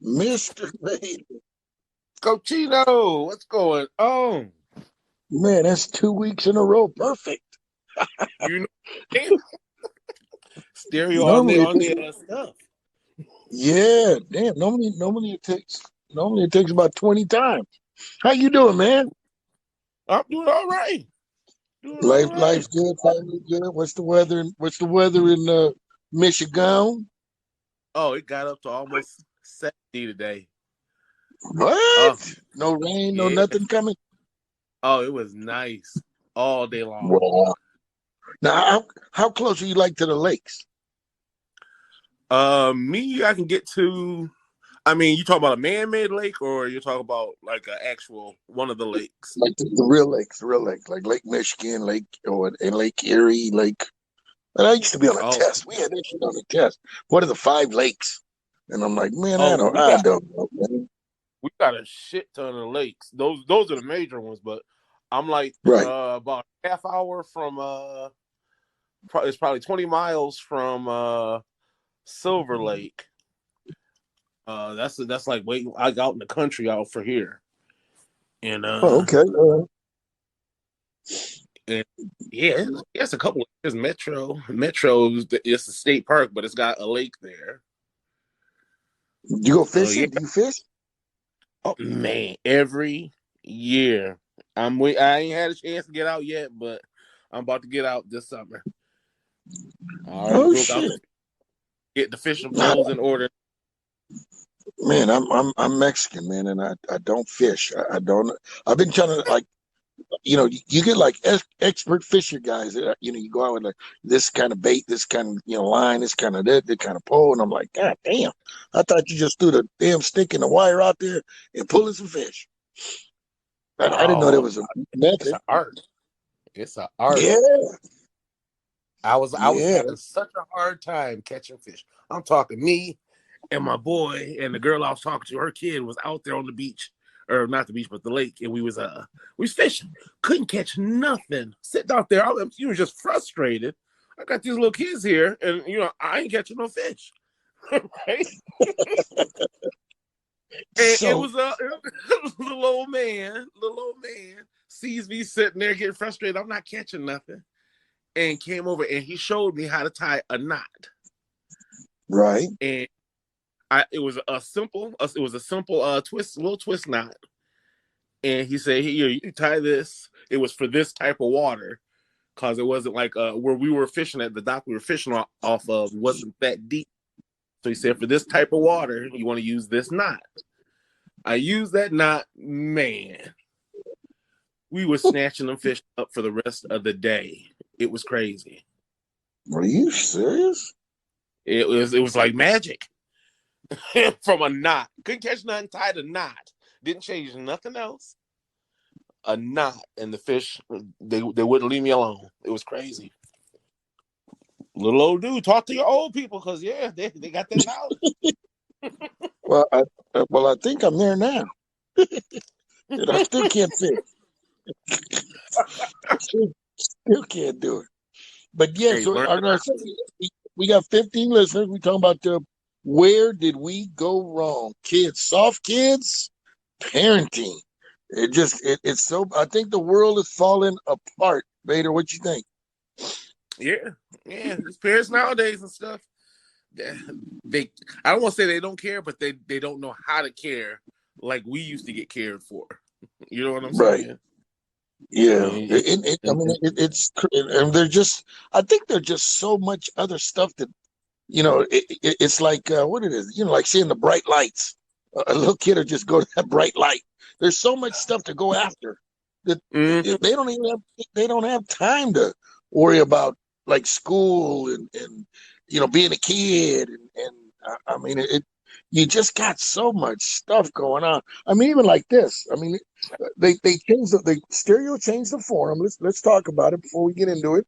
Mr. Vader. Cochino, what's going on? Man, that's 2 weeks in a row. Perfect. You know, stereo on the Normally it on takes, the stuff. yeah, damn. Normally it takes about 20 times. How you doing, man? I'm doing all right. Doing all Life's right. good, family good. What's the weather in Michigan? Oh, it got up to almost 70 today. Oh, What? No rain, no yeah. nothing coming. Oh, it was nice all day long. Wow. Now, how close are you like to the lakes? Me, I can get to. I mean, you talk about a man-made lake, or you talk about like an actual one of the lakes? Like the real lakes, like Lake Michigan, Lake or and Lake Erie, Lake. And I used to be on a Oh, test. We had that shit on a test. What are the 5 lakes? And I'm like, man, oh, well, I don't know, man. we got a shit ton of lakes. Those are the major ones, but I'm like Right. about a half hour from it's probably 20 miles from Silver Lake. That's like wait, I got out in the country out for here, and Oh, okay. and yeah, it's a couple. There's Metro. It's a state park, but it's got a lake there. You go So yeah, fishing? Do you fish? oh man, every year I ain't had a chance to get out yet, but I'm about to get out this summer. I already Oh broke out shit. get the fishing poles in order. Man, I'm Mexican, man, and I don't fish. I don't. I've been trying to like, you get like expert fisher guys. You go out with like this kind of bait, this kind of line, this kind of that kind of pole, and I'm like, God damn! I thought you just threw the damn stick and the wire out there and pulling some fish. I didn't know there No, was a it's method. an art. It's an art. Yeah, I was yeah. having such a hard time catching fish. I'm talking me and my boy and the girl I was talking to. Her kid was out there on the beach, or not the beach, but the lake, and we was fishing. Couldn't catch nothing. Sitting out there, you was just frustrated. I got these little kids here, and I ain't catching no fish. Right? And it So was a little old man. Little old man sees me sitting there getting frustrated. I'm not catching nothing, and came over and he showed me how to tie a knot. right. And it was a simple twist, little twist knot. And he said, "Here, you tie this. It was for this type of water because it wasn't like where we were fishing at the dock we were fishing off of wasn't that deep. So he said, for this type of water, you want to use this knot." I used that knot, man. We were snatching them fish up for the rest of the day. It was crazy. Are you serious? It was like magic from a knot. Couldn't catch nothing, tied a knot. Didn't change nothing else. A knot, and the fish they wouldn't leave me alone. It was crazy. Little old dude, talk to your old people because yeah, they got that knowledge. Well, I think I'm there now, and I still can't fish. Still can't do it. But yeah, Hey, so learn. I'm gonna say we got 15 listeners. We talking about where did we go wrong? Kids, soft kids, parenting. It's so. I think the world is falling apart. Vader, what you think? Yeah, yeah. These parents nowadays and stuff. They I don't want to say they don't care, but they don't know how to care like we used to get cared for. You know what I'm Right. saying? Yeah. And, I mean, and they're just. I think there's just so much other stuff that it's like what it is. Like seeing the bright lights. A little kid will just go to that bright light. There's so much stuff to go after that mm-hmm. they don't have time to worry about like school and being a kid and I mean you just got so much stuff going on. I mean even like this. I mean they changed the stereo changed the forum. Let's talk about it before we get into it.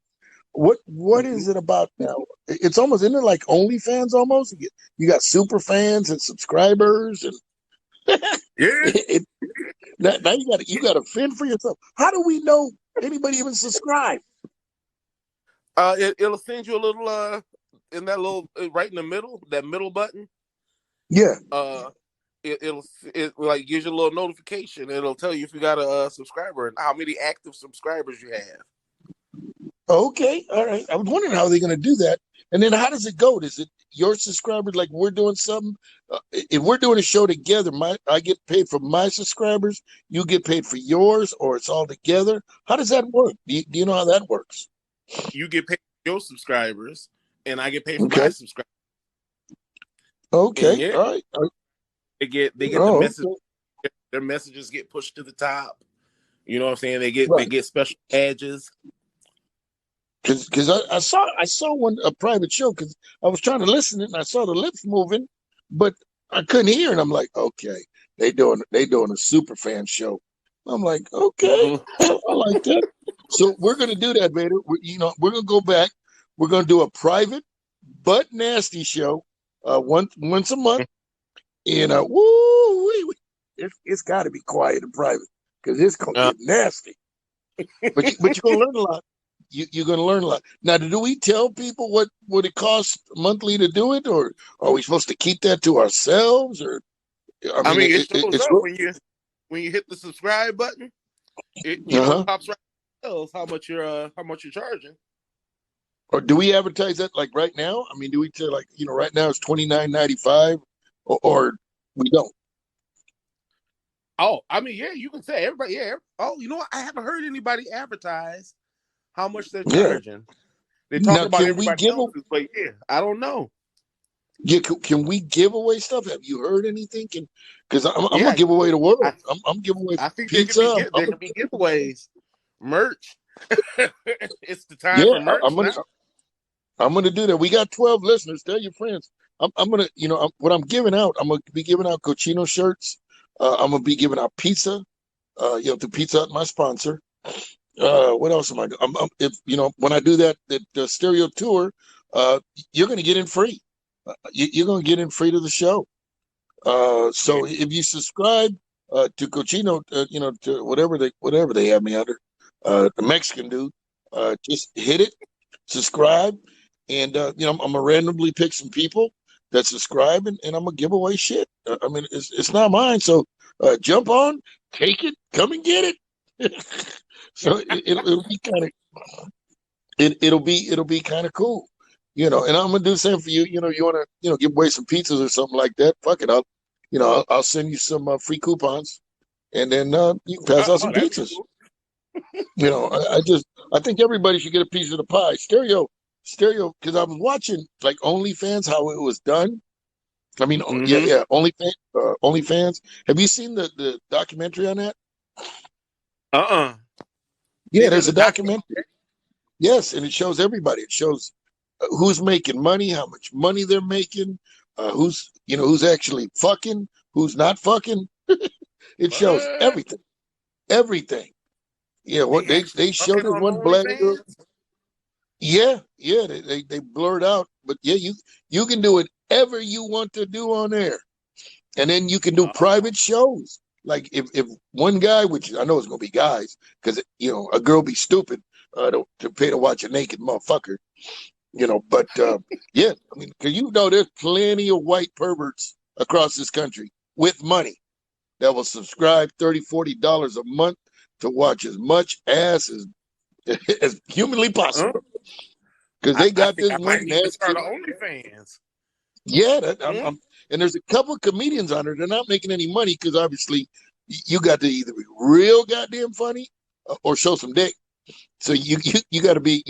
What is it about now? It's almost isn't it like OnlyFans almost? You got super fans and subscribers and Yeah. it, now you got to fend for yourself. How do we know anybody even subscribe? It'll send you a little in that little right in the middle, that middle button. Yeah, Uh, it like gives you a little notification. It'll tell you if you got a subscriber and how many active subscribers you have. Okay, all right. I was wondering how they're going to do that. And then how does it go? Is it your subscribers like we're doing something? If we're doing a show together, I get paid for my subscribers, you get paid for yours, or it's all together? How does that work? Do you know how that works? You get paid for your subscribers, and I get paid for my Okay. subscribers. And Okay. yeah, All right. they get the Oh, message. okay. Their messages get pushed to the top. You know what I'm saying? They get Right. special badges. Because I saw one a private show because I was trying to listen and I saw the lips moving, but I couldn't hear. And I'm like, okay, they doing a super fan show. I'm like, okay, Mm-hmm. I like that. So we're gonna do that, Vader. We're gonna go back. We're gonna do a private but nasty show, once a month. And it's got to be quiet and private because it's gonna Uh, get nasty. But you're gonna learn a lot. You're going to learn a lot. Now, do we tell people what it costs monthly to do it, or are we supposed to keep that to ourselves? Or I I mean, mean, it shows it's up when you hit the subscribe button. It uh-huh. pops right tells how much you're charging. Or do we advertise that like right now? I mean, do we tell like right now it's $29.95, or we don't? Oh, I mean, yeah, you can say everybody. Yeah. Oh, you know what? I haven't heard anybody advertise how much they're Yeah. charging. They talk Now, about can we everybody give a else's, but yeah, I don't know. yeah, can we give away stuff? Have you heard anything? Because I'm gonna Yeah, give away the world. I I'm giving away I think pizza. there could be giveaways, merch. It's the time Yeah, for merch now. I'm gonna do that. We got 12 listeners. Tell your friends. I'm gonna, what I'm giving out. I'm gonna be giving out Cochino shirts. I'm gonna be giving out pizza. Through Pizza Hut, my sponsor. What else am I doing? If when I do that the stereo tour, you're gonna get in free. You're gonna get in free to the show. Yeah. So if you subscribe to Cochino, to whatever they have me under, the Mexican dude, just hit it, subscribe, and I'm gonna randomly pick some people that subscribe, and I'm gonna give away shit. I mean, it's not mine, so jump on, take it, come and get it. So it'll be kind of it'll be kind of cool, And I'm gonna do the same for you. You want to give away some pizzas or something like that. Fuck it, I'll send you some free coupons, and then you can pass out Oh, some that'd be pizzas. cool. I think everybody should get a piece of the pie. Stereo, because I was watching like OnlyFans how it was done. I mean, yeah, Mm-hmm. yeah, OnlyFans. Have you seen the documentary on that? They Yeah, did there's a a document. documentary. Yes, and it shows everybody. It shows who's making money, how much money they're making, who's actually fucking, who's not fucking. It shows What? everything. Yeah, what They actually they showed fucking this on one black girl. OnlyFans? Yeah, they blurred out, but yeah, you can do whatever you want to do on there, and then you can do Oh. private shows. Like if one guy, which I know it's gonna be guys, because a girl be stupid to pay to watch a naked motherfucker. But yeah, I mean, because there's plenty of white perverts across this country with money that will subscribe $30-$40 a month to watch as much ass as humanly Uh, possible. Because I, they I got think this I one might need to nasty. start an OnlyFans. Yeah, Mm? and there's a couple of comedians on there. They're not making any money because obviously you got to either be real goddamn funny or show some dick. So you got to be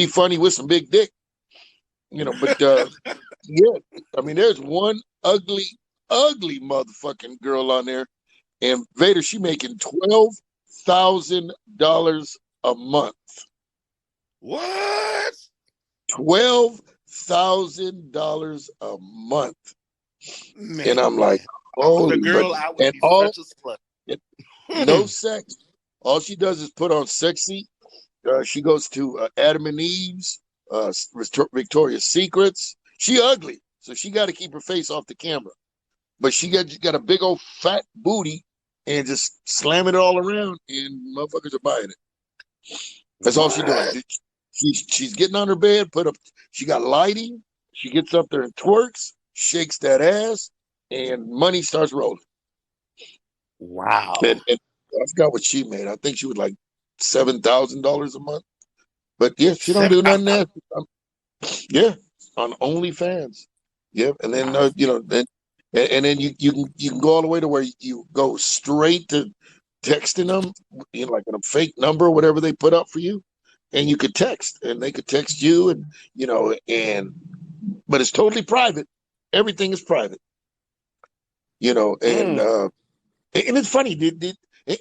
funny with some big dick. But yeah, I mean, there's one ugly, ugly motherfucking girl on there, and Vader, she making $12,000 a month. What? $12,000 a month, and I'm Man. like, If I was a holy, but girl, I would and be all such a slut. no sex. All she does is put on sexy. She goes to Adam and Eve's, Victoria's Secrets. She ugly, so she got to keep her face off the camera. But she got a big old fat booty and just slamming it all around, and motherfuckers are buying it. That's all she's doing. What? She's getting on her bed, put up. She got lighting. She gets up there and twerks, shakes that ass, and money starts rolling. Wow. And I forgot what she made. I think she was like $7,000 a month. But yeah, she don't do nothing there. Yeah, on OnlyFans. Yep, and then then and then you can go all the way to where you go straight to texting them, like a fake number or whatever they put up for you, and you could text, and they could text you, and but it's totally private. Everything is private, and Mm. and it's funny,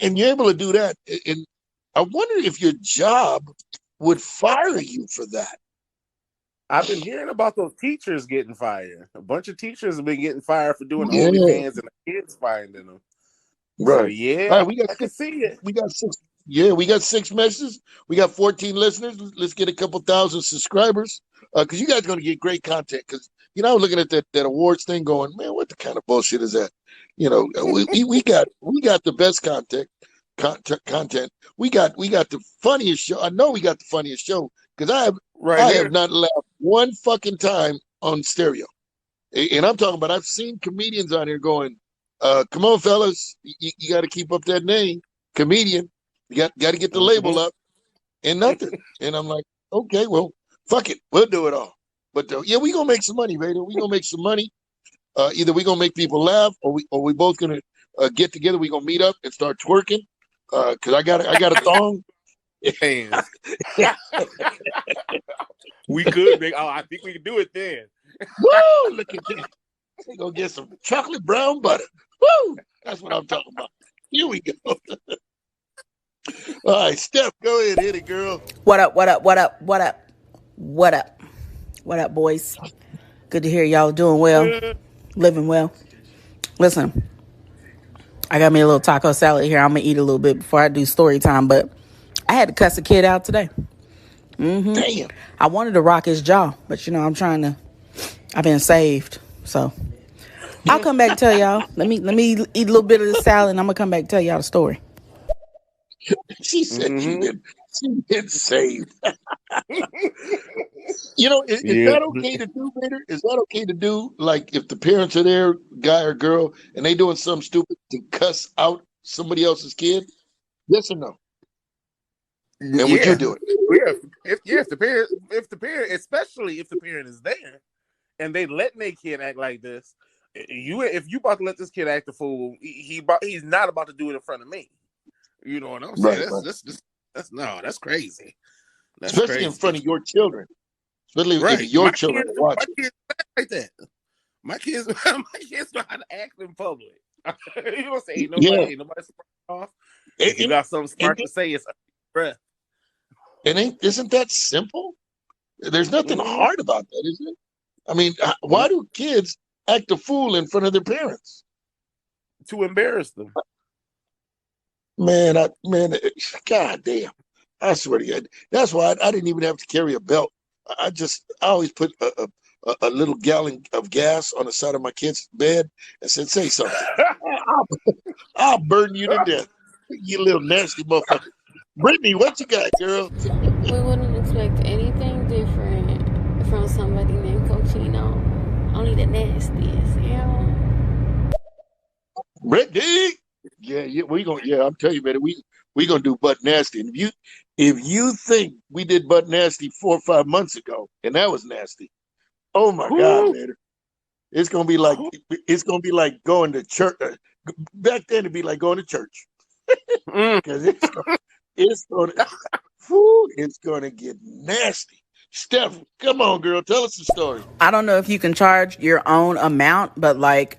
and you're able to do that, and I wonder if your job would fire you for that. I've been hearing about those teachers getting fired. A bunch of teachers have been getting fired for doing Yeah, OnlyFans and the kids finding them. So right. All yeah, right, we got I can see it. we got six. Yeah, we got 6 messages. We got 14 listeners. Let's get a couple thousand subscribers. Because you guys are going to get great content. Because I was looking at that awards thing, going, man, what the kind of bullshit is that? We got the best content. We got the funniest show. I know we got the funniest show because Right I have here. not laughed one fucking time on stereo. And I'm talking about, I've seen comedians on here going, come on, fellas, you got to keep up that name, comedian. You got to get the label up and nothing. And I'm like, okay, well, fuck it. We'll do it all. But yeah, we going to make some money, Vader. We going to make some money. Either we going to make people laugh or we both going to get together. We going to meet up and start twerking. Cause I got a thong. Hands. We could make. Oh, I think we can do it then. Woo! Look at that. We gonna get some chocolate brown butter. Woo! That's what I'm talking about. Here we go. All right, Steph, go ahead, hit it, girl. What up, what up, what up, what up, what up, what up, boys? Good to hear y'all doing well, living well. Listen, I got me a little taco salad here. I'm going to eat a little bit before I do story time, but I had to cuss a kid out today. Damn. I wanted to rock his jaw, but I've been saved, so I'll come back and tell y'all. Let me eat a little bit of the salad, and I'm going to come back and tell y'all the story. She said she been saved. Is Yeah. that okay to do, Vader? Is that okay to do? Like if the parents are there, guy or girl, and they doing something stupid to cuss out somebody else's kid? Yes or no? And would you do it? If the parent, especially if the parent is there, and they letting their kid act like this, if you about to let this kid act a fool, he's not about to do it in front of me. You know what I'm saying? Right. That's crazy. That's Especially crazy. in front of your children. Especially if your children are watching. My kids act like that. My kids know how to act in public. You know what I'm saying? Ain't nobody smart off. If you got something smart to say, it's breath. And isn't that simple? There's nothing hard about that, is it? I mean, why do kids act a fool in front of their parents? To embarrass them. Man, God damn. I swear to you. That's why I didn't even have to carry a belt. I always put a little gallon of gas on the side of my kid's bed and said, say something. I'll burn you to death. You little nasty motherfucker. Brittany, what you got, girl? We wouldn't expect anything different from somebody named Cochino. Only the nastiest, you know? Brittany! Yeah, I'm telling you, man, we gonna do butt nasty. And if you think we did butt nasty 4 or 5 months ago, and that was nasty, oh my God, man. It's gonna be like going to church. Back then it'd be like going to church. Because it's gonna get nasty. Steph, come on, girl, tell us the story. I don't know if you can charge your own amount, but like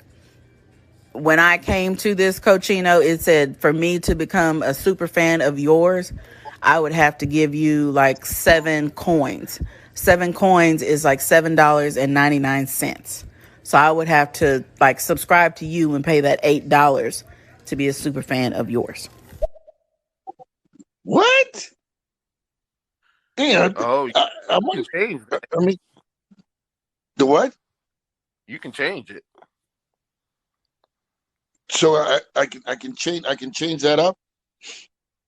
when I came to this Cochino, it said for me to become a super fan of yours, I would have to give you like 7 coins. 7 coins is like $7.99. So I would have to like subscribe to you and pay that $8 to be a super fan of yours. What? Damn. I can change that. I mean, the what? You can change it. So I can change that up.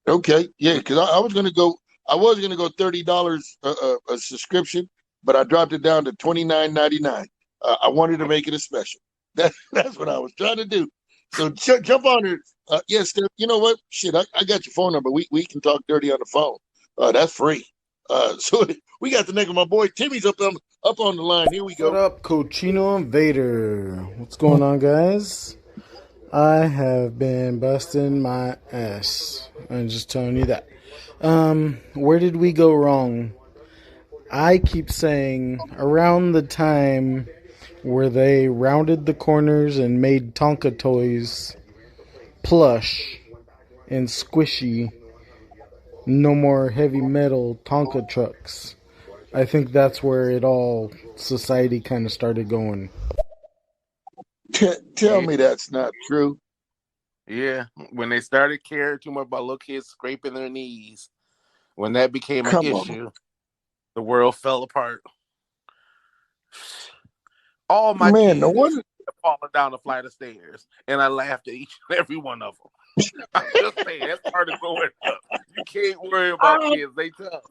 Okay, yeah, because I was gonna go $30 a subscription, but I dropped it down to $29.99. I wanted to make it a special. That's what I was trying to do. So jump on it. Yes, Steph, you know what? Shit, I got your phone number. We can talk dirty on the phone. That's free. So we got the nigga. My boy Timmy's up on the line. Here we What go. up, Cochino Vader? What's going on, guys? I have been busting my ass. I'm just telling you that. Where did we go wrong? I keep saying around the time where they rounded the corners and made Tonka toys plush and squishy, no more heavy metal Tonka trucks. I think that's where it all, society kind of started going. Tell me that's not true. Yeah, when they started caring too much about little kids scraping their knees, when that became an Come on, issue, the world fell apart. All my man. No kids wonder. have fallen down a flight of stairs, and I laughed at each and every one of them. I'm just saying, that's part of growing up. You can't worry about I, kids; they tough.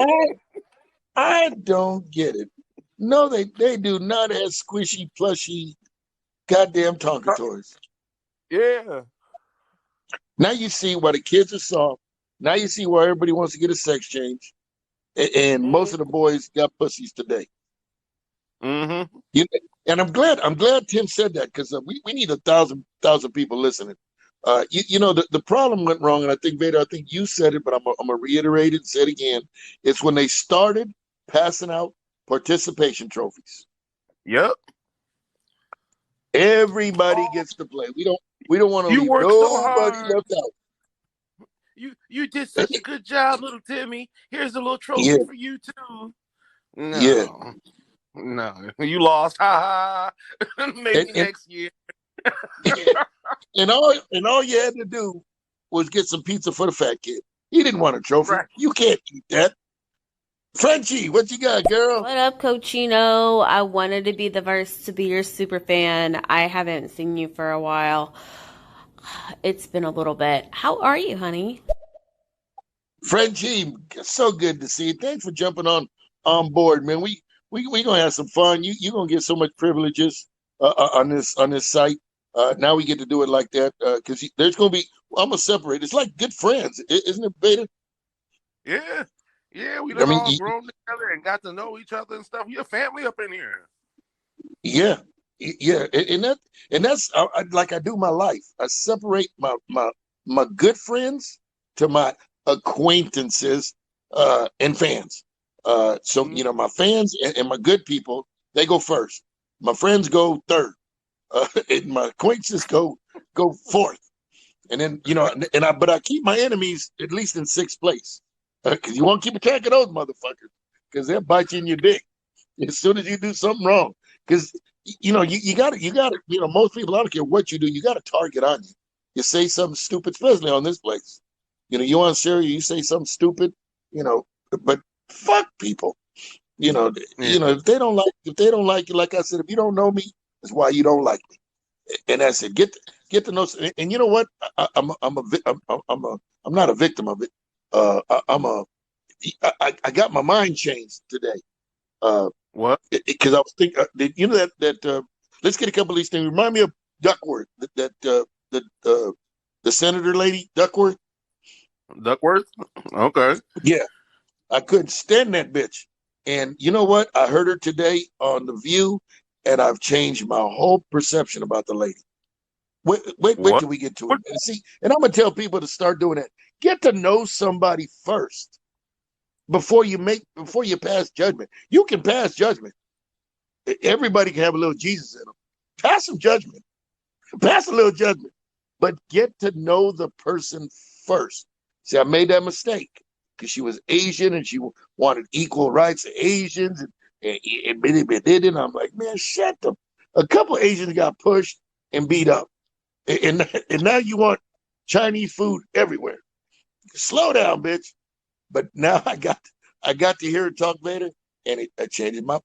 I I don't get it. No, they do not have squishy, plushy, goddamn Tonka toys. Yeah. Now you see why the kids are soft. Now you see why everybody wants to get a sex change, and most of the boys got pussies today. Mm-hmm. And I'm glad Tim said that because we need 1,000 people listening. The problem went wrong, and I think Vader, I think you said it, but I'm gonna reiterate it and say it again. It's when they started passing out participation trophies. Yep. Everybody gets to play. We don't want to You leave worked so nobody hard. left out. You did such a good job, little Timmy. Here's a little trophy Yeah, for you too. yeah. No, you lost. Ha ha. Maybe And next year. and all you had to do was get some pizza for the fat kid. He didn't want a trophy. Right. You can't eat that. Frenchie, what you got, girl? What up, Cochino? I wanted to be the first to be your super fan. I haven't seen you for a while. It's been a little bit. How are you, honey? Frenchie, so good to see you. Thanks for jumping on board, man. We gonna have some fun. You gonna get so much privileges on this site. Now we get to do it like that because there's gonna be. I'm gonna separate. It's like good friends, isn't it, Beta? Yeah. Yeah, we I done mean, all grown together and got to know each other and stuff. You're family up in here. yeah, yeah, and that's like I do my life. I separate my good friends to my acquaintances and fans. So my fans and my good people, they go first. My friends go third, and my acquaintances go fourth. And then but I keep my enemies at least in sixth place because you want to keep a track of those motherfuckers because they'll bite you in your dick as soon as you do something wrong. Because you got to most people, I don't care what you do, you got a target on you. You say something stupid, especially on this place. You on Syria, you say something stupid, but fuck people. If they don't like you, like I said, if you don't know me, that's why you don't like me. And that's it. Get to know. And you know what? I'm not a victim of it. I got my mind changed today. What? Because I was thinking, that let's get a couple of these things. Remind me of Duckworth, the senator lady Duckworth. Duckworth? Okay. Yeah, I couldn't stand that bitch. And you know what? I heard her today on The View, and I've changed my whole perception about the lady. Wait What? till we get to it. And see, and I'm gonna tell people to start doing that. Get to know somebody first before you pass judgment. You can pass judgment. Everybody can have a little Jesus in them. Pass some judgment. Pass a little judgment. But get to know the person first. See, I made that mistake because she was Asian and she wanted equal rights to Asians and I'm like, man, shut them. A couple of Asians got pushed and beat up. And now you want Chinese food everywhere. Slow down, bitch. But now I got to hear her talk later, and it changed my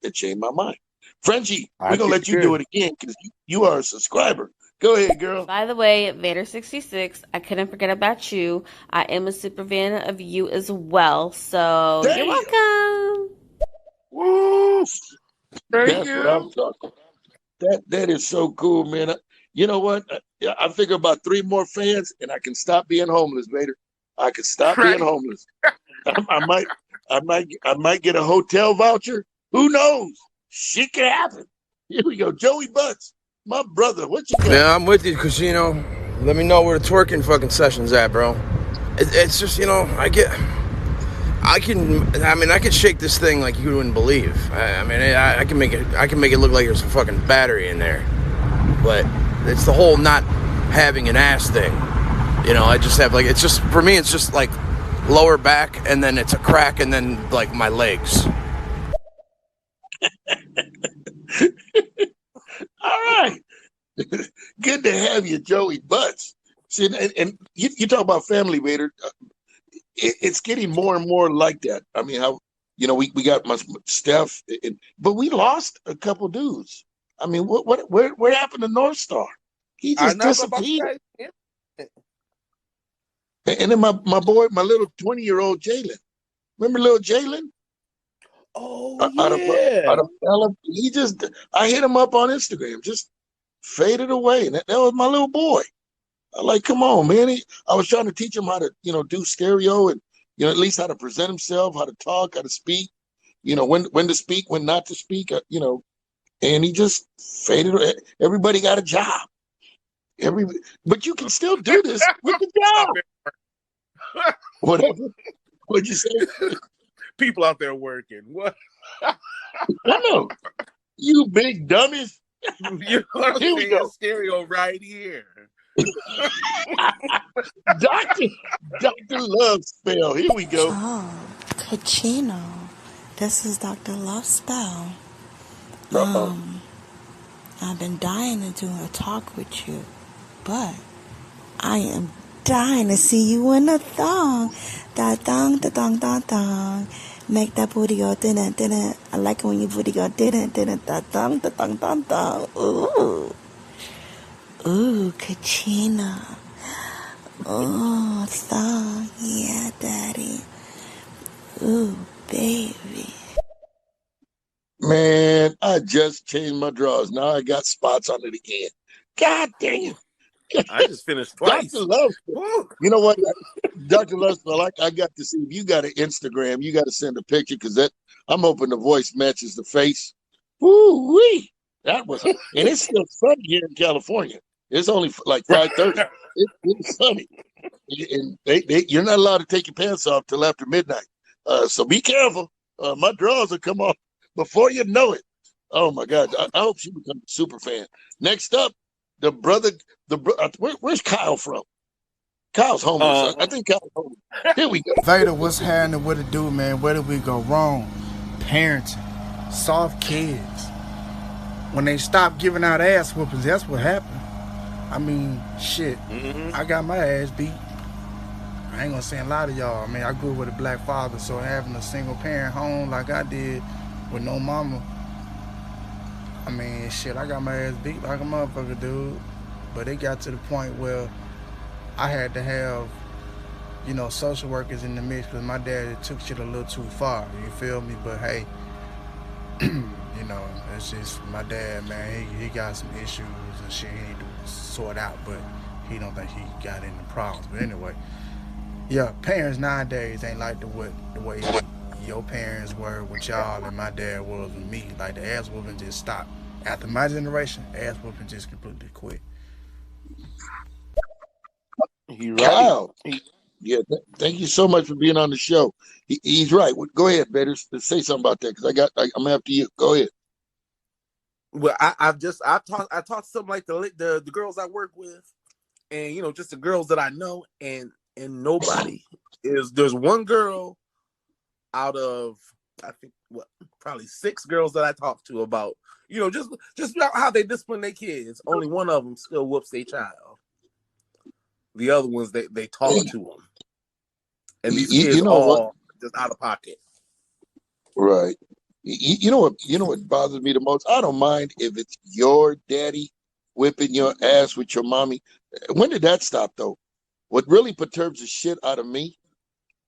mind. Frenchie, we're gonna let you do it again because you are a subscriber. Go ahead, girl. By the way, Vader66, I couldn't forget about you. I am a super fan of you as well. So Damn. You're welcome. Woo! Thank That's you. what I'm talking about. That is so cool, man. You know what? I figure about 3 more fans, and I can stop being homeless, Vader. I can stop being Right? homeless. I might, I might get a hotel voucher. Who knows? Shit can happen. Here we go, Joey Butts, my brother. What you got? Yeah, I'm with you, Cochino. Let me know where the twerking fucking session's at, bro. It's just, I can shake this thing like you wouldn't believe. I can make it look like there's a fucking battery in there. But it's the whole not having an ass thing. I just have it's just, for me, it's just like lower back, and then it's a crack, and then like my legs. All right. Good to have you, Joey Butts. See, and you talk about family, Vader. It's getting more and more like that. I mean, how we got my Steph, but we lost a couple dudes. I mean, where happened to North Star? He I just know about disappeared. that. And then my boy, my little 20-year-old Jalen. Remember little Jalen? Oh Out of yeah. he just, I hit him up on Instagram, just faded away, and that was my little boy. I'm like, come on, man. I was trying to teach him how to, do stereo, and at least how to present himself, how to talk, how to speak, when to speak, when not to speak, and he just faded away. Everybody got a job. But you can still do this with the job. Whatever. What'd you say? People out there working. What? I know. You big dummies. You know what I'm Here we saying? go. Stereo right here. Dr. Love Spell. Here we go. Oh, Cochino. This is Dr. Love Spell. Uh-oh. I've been dying to do a talk with you, but I am dying to see you in a thong. Da thong, da thong, da thong. Make that booty go dinner, dinner. I like it when your booty go dinner, dinner. Da thong, da thong, da thong. Ooh. Ooh, Cochino. Ooh, thong. Yeah, daddy. Ooh, baby. Man, I just changed my drawers. Now I got spots on it again. God damn. I just finished twice. Dr. Love. Woo. You know what? Dr. Love, I got to see, if you got an Instagram, you got to send a picture, because I'm hoping the voice matches the face. Woo-wee. That was, and it's still sunny here in California. It's only like 5:30. It's sunny. And you're not allowed to take your pants off till after midnight. So be careful. My drawers will come off before you know it. Oh my God! I hope she becomes a super fan. Next up, the brother. Where's Kyle from? Kyle's homeless. I think Kyle's homeless. Here we go. Vader, what's happening? What it do, man? Where did we go wrong? Parenting. Soft kids. When they stop giving out ass whoopings, that's what happened. I mean, shit. I got my ass beat. I ain't gonna say a lot of y'all. I mean, I grew up with a black father, so having a single parent home like I did with no mama, I mean, shit, I got my ass beat like a motherfucker, dude. But it got to the point where I had to have, social workers in the mix, because my dad took shit a little too far. You feel me? But hey, it's just my dad, man. He got some issues and shit he need to sort out, but he don't think he got any problems. But anyway, yeah, parents nowadays ain't like the way your parents were with y'all and my dad was with me. Like, the ass whooping just stopped. After my generation, ass whooping just completely quit. You're Kyle. right. Yeah, thank you so much for being on the show. He's right. Go ahead, Better. Say something about that, because I'm after you. Go ahead. Well, I talked to some like the girls I work with, and just the girls that I know, and nobody there's one girl out of, I think, probably 6 girls that I talked to about, just about how they discipline their kids. Only one of them still whoops their child. The other ones, they talk to them, and these kids all just out of pocket. Right. You know what bothers me the most? I don't mind if it's your daddy whipping your ass with your mommy. When did that stop, though? What really perturbs the shit out of me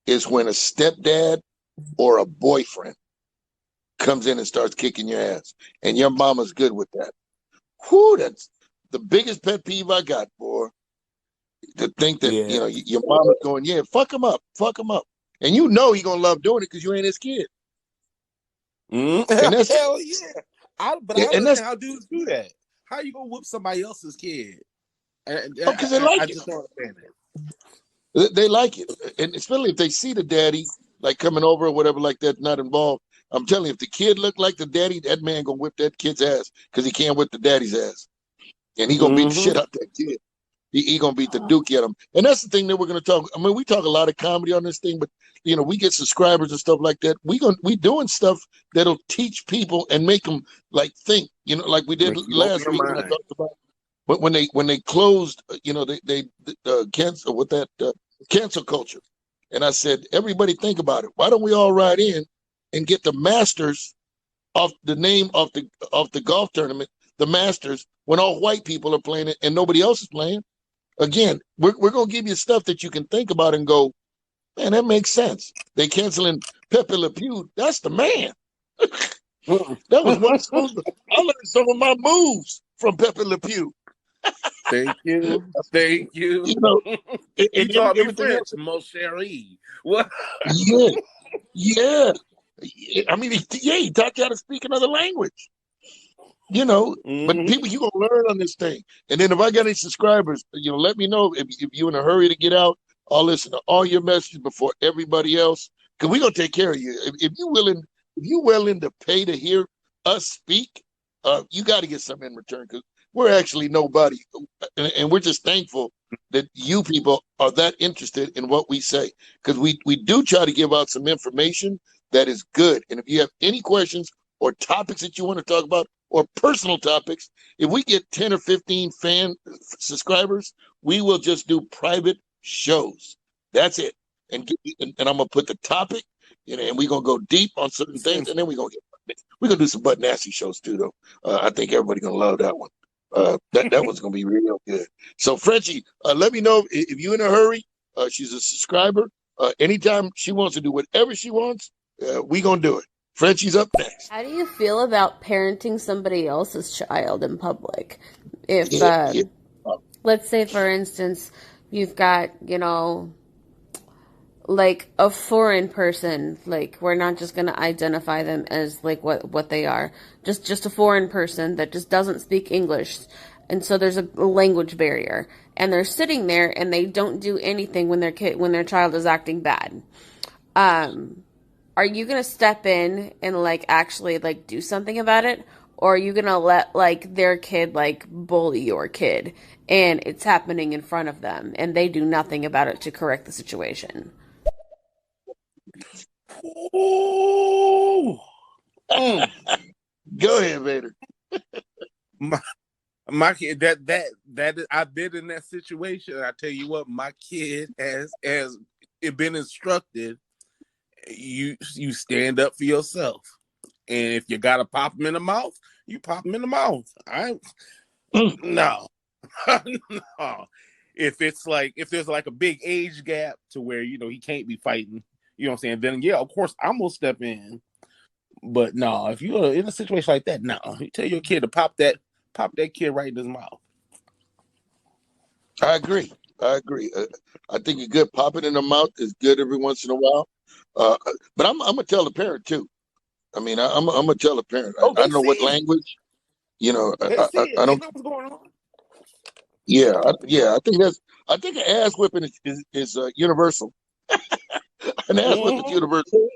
is when a stepdad or a boyfriend comes in and starts kicking your ass, and your mama's good with that. Whew, that's the biggest pet peeve I got, boy. To think that Yeah. your mama's going, yeah, fuck him up, and you know he gonna love doing it because you ain't his kid. Mm. And that's Hell yeah. But I don't and that's understand how dudes do that. How you gonna whoop somebody else's kid? because they like I it. just don't understand They like it, and especially if they see the daddy like coming over or whatever like that, not involved. I'm telling you, if the kid look like the daddy, that man gonna whip that kid's ass because he can't whip the daddy's ass, and he it. gonna beat the Mm-hmm. shit out that kid. He gonna beat the dookie at him, and that's the thing that we're gonna talk. I mean, we talk a lot of comedy on this thing, but we get subscribers and stuff like that. We doing stuff that'll teach people and make them like think. Like we did Make you open last your week when I mind. talked about. But when they closed, they cancel with that cancel culture, and I said, everybody think about it. Why don't we all ride in and get the Masters off the name of the golf tournament, the Masters, when all white people are playing it and nobody else is playing? Again, we're gonna give you stuff that you can think about and go, man, that makes sense. They canceling Pepe Le Pew. That's the man. That was one smooth. I learned some of my moves from Pepe Le Pew. Thank you. Thank you. You know, You and taught me everything French, else. mon chéri. What? Yeah, yeah. I mean, he taught you how to speak another language. But Mm-hmm. people, you gonna learn on this thing. And then if I got any subscribers, let me know if you're in a hurry to get out. I'll listen to all your messages before everybody else, because we're gonna take care of you. If you willing to pay to hear us speak, you got to get something in return, because we're actually nobody, and we're just thankful that you people are that interested in what we say, because we do try to give out some information that is good. And if you have any questions or topics that you want to talk about, or personal topics, if we get 10 or 15 fan subscribers, we will just do private shows. That's it. And I'm gonna put the topic, and we're gonna go deep on certain things, and then we're gonna do some butt nasty shows too, though. I think everybody's gonna love that one. That one's gonna be real good. So Frenchie, let me know if you're in a hurry. She's a subscriber. Anytime she wants to do whatever she wants, we gonna do it. Frenchie's up next. How do you feel about parenting somebody else's child in public? If, Yeah, yeah. let's say, for instance, you've got, like a foreign person, like we're not just going to identify them as like what they are, just a foreign person that just doesn't speak English, and so there's a language barrier, and they're sitting there and they don't do anything when their child is acting bad. Are you going to step in and like actually like do something about it? Or are you going to let like their kid like bully your kid and it's happening in front of them and they do nothing about it to correct the situation? Ooh. Mm. Go ahead, Vader. My kid, that I've been in that situation. I tell you what, my kid has been instructed. You stand up for yourself, and if you gotta pop him in the mouth, you pop him in the mouth. No. No. If there's like a big age gap to where he can't be fighting, you know what I'm saying? Then yeah, of course I'm gonna step in. But no, if you're in a situation like that, no, you tell your kid to pop that kid right in his mouth. I agree. I think a good popping in the mouth is good every once in a while. But I'm gonna tell the parent too. I mean, I'm gonna tell the parent. I don't know what language. They see it. I They don't. know what's going on. Yeah, I think an ass whipping is universal. An ass whipping is universal.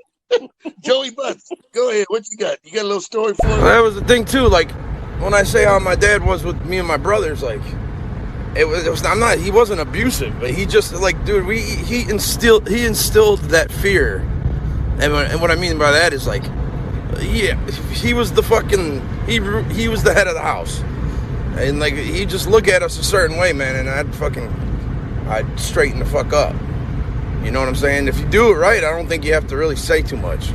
Joey Butts, go ahead. What you got? You got a little story for us? That was the thing too. Like when I say how my dad was with me and my brothers, like it was. He wasn't abusive, but he just like, dude, he instilled that fear. And what I mean by that is like, yeah, he was the fucking he was the head of the house, and like he just look at us a certain way, man, and I'd straighten the fuck up. You know what I'm saying? If you do it right, I don't think you have to really say too much.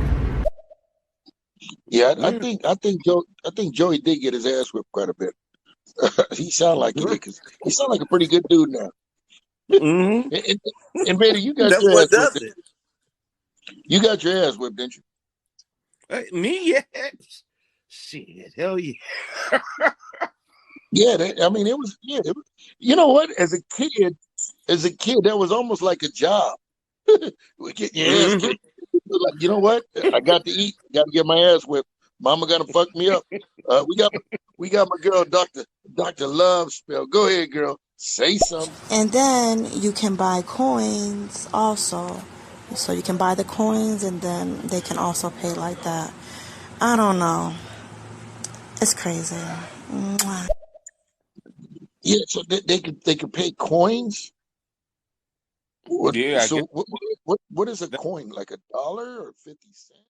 Yeah, I think Joey did get his ass whipped quite a bit. He sound like it because he sound like a pretty good dude now. Mm-hmm. And Vader, you got That's your what ass does whipped. it. You got your ass whipped, didn't you? Me, yeah. Shit, hell yeah. Yeah, I mean, it was. Yeah, you know what? As a kid, that was almost like a job. We get your ass Hmm. kicked. Like, you know what? I got to eat. Got to get my ass whipped. Mama gonna fuck me up. Uh, we got we got my girl, Doctor Love Spell. Go ahead, girl. Say something. And then you can buy coins also. So you can buy the coins and then they can also pay like that. I don't know. It's crazy. Mwah. Yeah, so they could pay coins. What? Yeah, I So guess what is a that, coin? Like $1 or 50 cents?